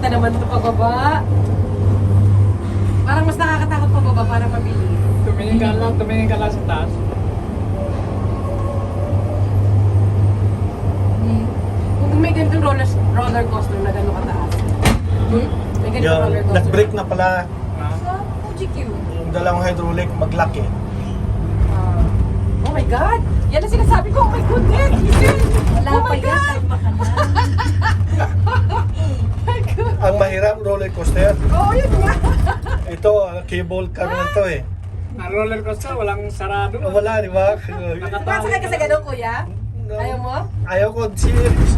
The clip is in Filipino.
nakakakita naman ito pababa. Parang mas nakakatakot pababa, parang mabilis. Tumingin ka lang sa taas. Kung may ganitong roller coaster na gano'ng kataas. May ganitong Yung roller coaster. nag-break na pala Sa Fuji-Q. yung dalawang hydraulic maglaki. Oh my God! Yan ang sinasabi ko. Oh my goodness! Listen! Wala Oh pa my yan, God! kalma ka na. My God! Ang mahirap roller coaster. Oo, yun nga! Ito, cable car na to eh. Na roller coaster, walang sarado. Wala, di ba? Nakasakay ka sa ganun, kuya? Ayaw mo? Ayaw ko, serious.